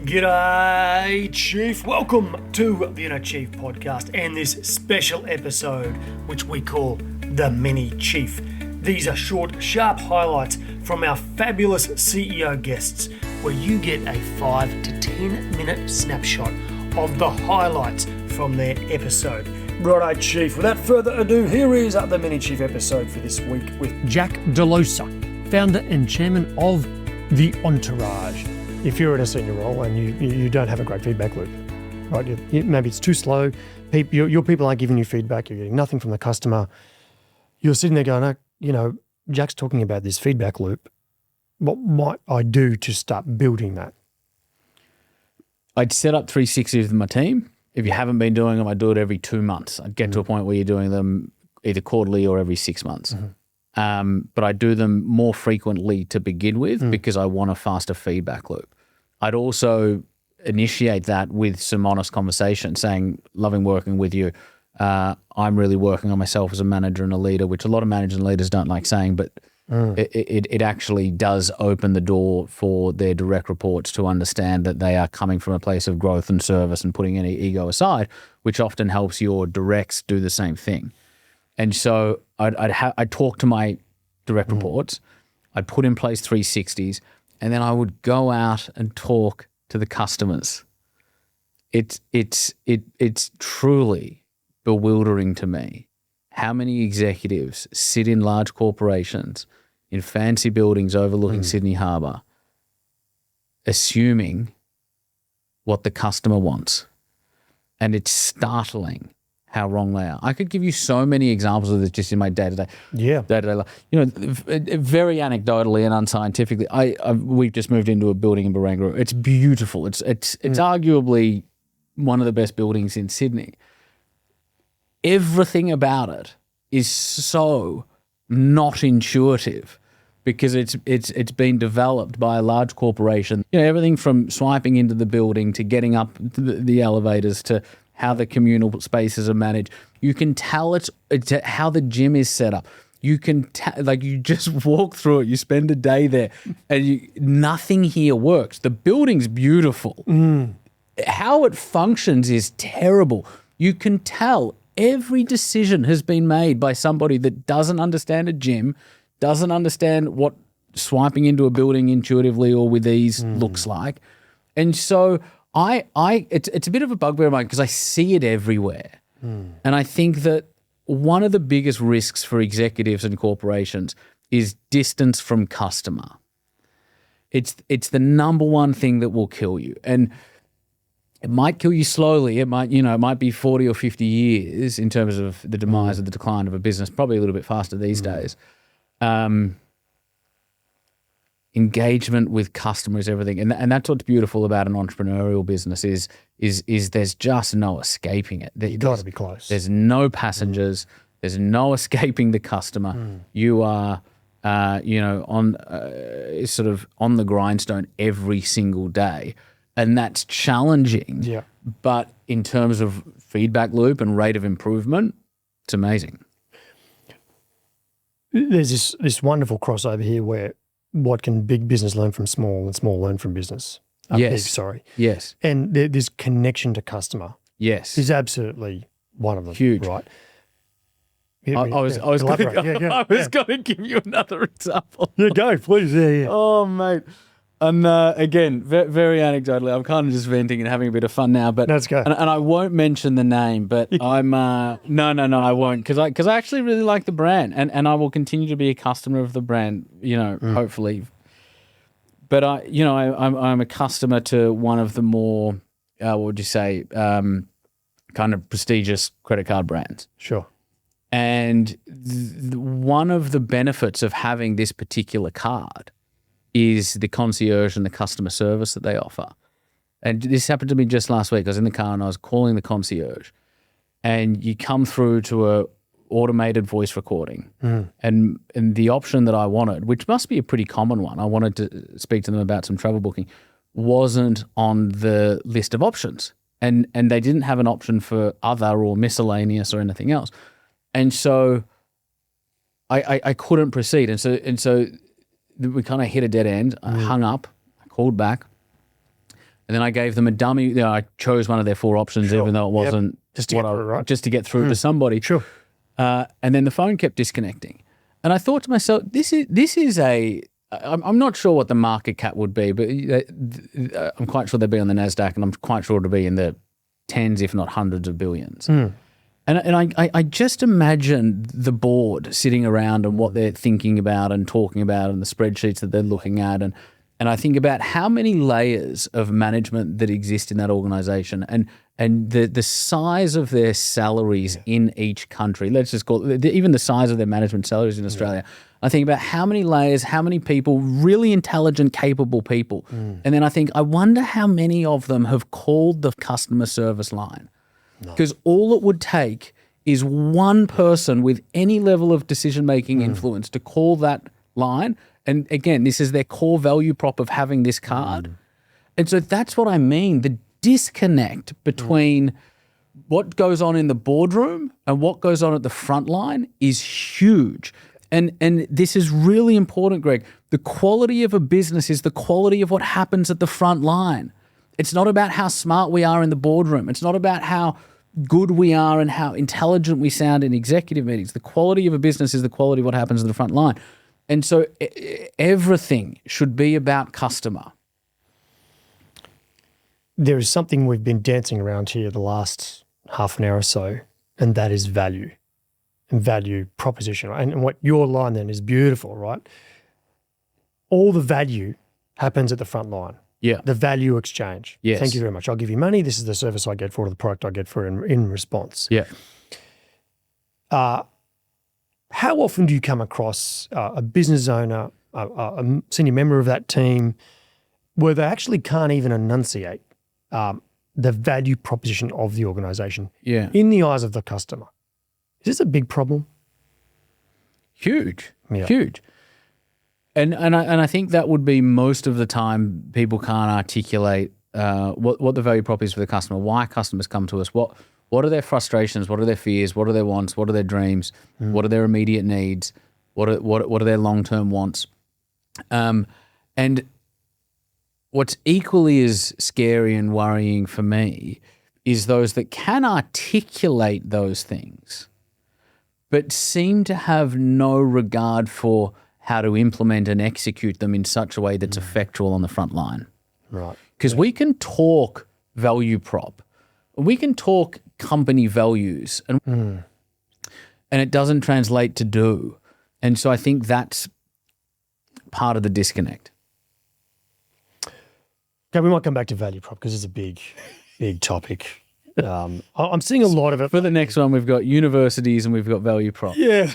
G'day, Chief. Welcome to the Inner Chief podcast and this special episode, which we call The Mini Chief. These are short, sharp highlights from our fabulous CEO guests, where you get a 5 to 10 minute snapshot of the highlights from their episode. Righto, Chief. Without further ado, here is the Mini Chief episode for this week with Jack Delosa, founder and chairman of The Entourage. If you're in a senior role and you don't have a great feedback loop, right? Maybe it's too slow. Your people aren't giving you feedback. You're getting nothing from the customer. You're sitting there going, Jack's talking about this feedback loop. What might I do to start building that? I'd set up 360s with my team. If you haven't been doing them, I'd do it every 2 months. I'd get to a point where you're doing them either quarterly or every 6 months. But I do them more frequently to begin with because I want a faster feedback loop. I'd also initiate that with some honest conversation saying, loving working with you. I'm really working on myself as a manager and a leader, which a lot of managers and leaders don't like saying, but it actually does open the door for their direct reports to understand that they are coming from a place of growth and service and putting any ego aside, which often helps your directs do the same thing. And so I'd talk to my direct reports, I'd put in place 360s, and then I would go out and talk to the customers. It's truly bewildering to me how many executives sit in large corporations in fancy buildings overlooking Sydney Harbour, assuming what the customer wants. And it's startling how wrong they are. I could give you so many examples of this just in my day-to-day life. Very anecdotally and unscientifically, we've just moved into a building in Barangaroo. It's beautiful. It's arguably one of the best buildings in Sydney. Everything about it is so not intuitive because it's been developed by a large corporation. Everything from swiping into the building to getting up the elevators to how the communal spaces are managed. You can tell it's how the gym is set up. You can you just walk through it. You spend a day there, and nothing here works. The building's beautiful. How it functions is terrible. You can tell every decision has been made by somebody that doesn't understand a gym, doesn't understand what swiping into a building intuitively or with ease looks like, and so. It's a bit of a bugbear of mine because I see it everywhere. And I think that one of the biggest risks for executives and corporations is distance from customer. It's the number one thing that will kill you. And it might kill you slowly. It might be 40 or 50 years in terms of the demise or the decline of a business, probably a little bit faster these days. Engagement with customers, everything, and that's what's beautiful about an entrepreneurial business is there's just no escaping it. You got to be close. There's no passengers. There's no escaping the customer. You are, on sort of on the grindstone every single day, and that's challenging. Yeah. But in terms of feedback loop and rate of improvement, it's amazing. There's this wonderful crossover here where. What can big business learn from small and small learn from business? Yes. Yes. And this connection to customer. Yes. Is absolutely one of them. Huge. Right. I was going to give you another example. Yeah, go, please. Yeah. Oh, mate. And again, very anecdotally, I'm kind of just venting and having a bit of fun now. But let's go. And I won't mention the name, but I'm no, I won't because I actually really like the brand, and I will continue to be a customer of the brand. Hopefully. But I'm a customer to one of the more what would you say kind of prestigious credit card brands. Sure. And one of the benefits of having this particular card is the concierge and the customer service that they offer. And this happened to me just last week. I was in the car and I was calling the concierge, and you come through to a automated voice recording. And the option that I wanted, which must be a pretty common one, I wanted to speak to them about some travel booking, wasn't on the list of options. And they didn't have an option for other or miscellaneous or anything else. And so I couldn't proceed. And so we kind of hit a dead end. I hung up, I called back, And then I gave them a dummy. I chose one of their 4 options, even though it wasn't just to get through, right? Just to get through to somebody. Sure. And then the phone kept disconnecting. And I thought to myself, this is I'm not sure what the market cap would be, but I'm quite sure they'd be on the NASDAQ, and I'm quite sure it'd be in the tens, if not hundreds of billions. And I just imagine the board sitting around and what they're thinking about and talking about and the spreadsheets that they're looking at. And I think about how many layers of management that exist in that organization and the size of their salaries in each country. Let's just call it, even the size of their management salaries in Australia. I think about how many layers, how many people, really intelligent, capable people. And then I think, I wonder how many of them have called the customer service line. Because all it would take is one person with any level of decision-making influence to call that line. And again, this is their core value prop of having this card. And so that's what I mean. The disconnect between what goes on in the boardroom and what goes on at the front line is huge. And this is really important, Greg. The quality of a business is the quality of what happens at the front line. It's not about how smart we are in the boardroom. It's not about how good we are and how intelligent we sound in executive meetings. The quality of a business is the quality of what happens at the front line. And so everything should be about customer. There is something we've been dancing around here the last half an hour or so, and that is value and value proposition. And what your line then is beautiful, right? All the value happens at the front line. Yeah. The value exchange. Yes. Thank you very much. I'll give you money. This is the service I get for it, or the product I get for it in response. Yeah. How often do you come across a business owner, a senior member of that team, where they actually can't even enunciate the value proposition of the organisation in the eyes of the customer? Is this a big problem? Huge. And I think that would be most of the time people can't articulate what the value prop is for the customer, why customers come to us, what are their frustrations, what are their fears, what are their wants, what are their dreams, what are their immediate needs, what are their long-term wants. And what's equally as scary and worrying for me is those that can articulate those things but seem to have no regard for how to implement and execute them in such a way that's effectual on the front line. Right. Because we can talk value prop, we can talk company values, and it doesn't translate to do. And so I think that's part of the disconnect. Okay, we might come back to value prop because it's a big topic. I'm seeing a lot of it. For the next one, we've got universities and we've got value prop. Yeah.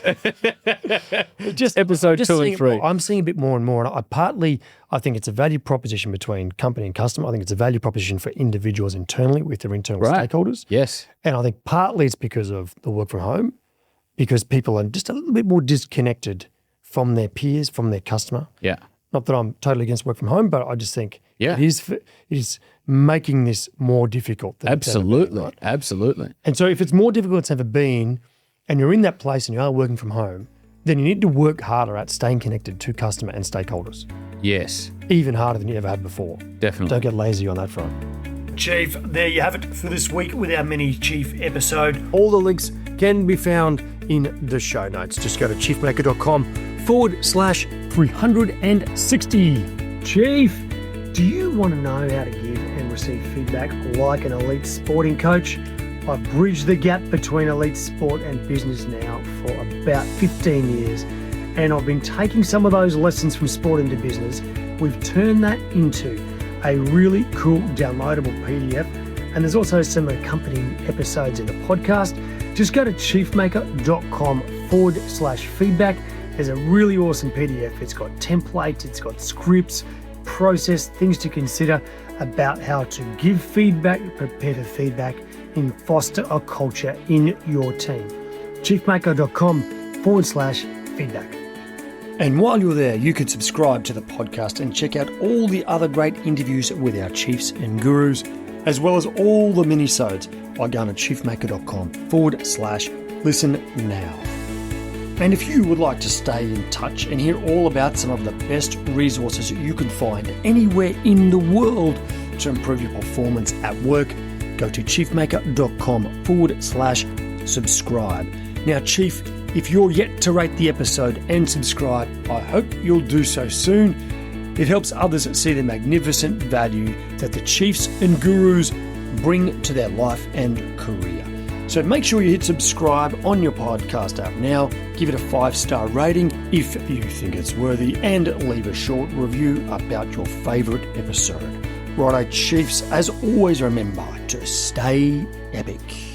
just episode 2 and 3. I'm seeing a bit more and more. And I think it's a value proposition between company and customer. I think it's a value proposition for individuals internally with their internal stakeholders. Yes. And I think partly it's because of the work from home, because people are just a little bit more disconnected from their peers, from their customer. Yeah. Not that I'm totally against work from home, but I just think it is making this more difficult than it's ever been, right? Absolutely. And so if it's more difficult than it's ever been, and you're in that place and you are working from home, then you need to work harder at staying connected to customer and stakeholders. Yes. Even harder than you ever had before. Definitely. Don't get lazy on that front. Chief, there you have it for this week with our mini Chief episode. All the links can be found in the show notes. Just go to chiefmaker.com/360. Chief, do you want to know how to give and receive feedback like an elite sporting coach? I've bridged the gap between elite sport and business now for about 15 years, and I've been taking some of those lessons from sport into business. We've turned that into a really cool downloadable PDF, and there's also some accompanying episodes in the podcast. Just go to chiefmaker.com/feedback. There's a really awesome PDF. It's got templates, it's got scripts, process, things to consider about how to give feedback, prepare for feedback, and foster a culture in your team. chiefmaker.com/feedback. And while you're there, you can subscribe to the podcast and check out all the other great interviews with our chiefs and gurus, as well as all the minisodes by going to chiefmaker.com/listen now. And if you would like to stay in touch and hear all about some of the best resources you can find anywhere in the world to improve your performance at work, go to chiefmaker.com/subscribe. Now, Chief, if you're yet to rate the episode and subscribe, I hope you'll do so soon. It helps others see the magnificent value that the chiefs and gurus bring to their life and career. So make sure you hit subscribe on your podcast app now, give it a 5-star rating if you think it's worthy, and leave a short review about your favourite episode. Righto, Chiefs, as always, remember to stay epic.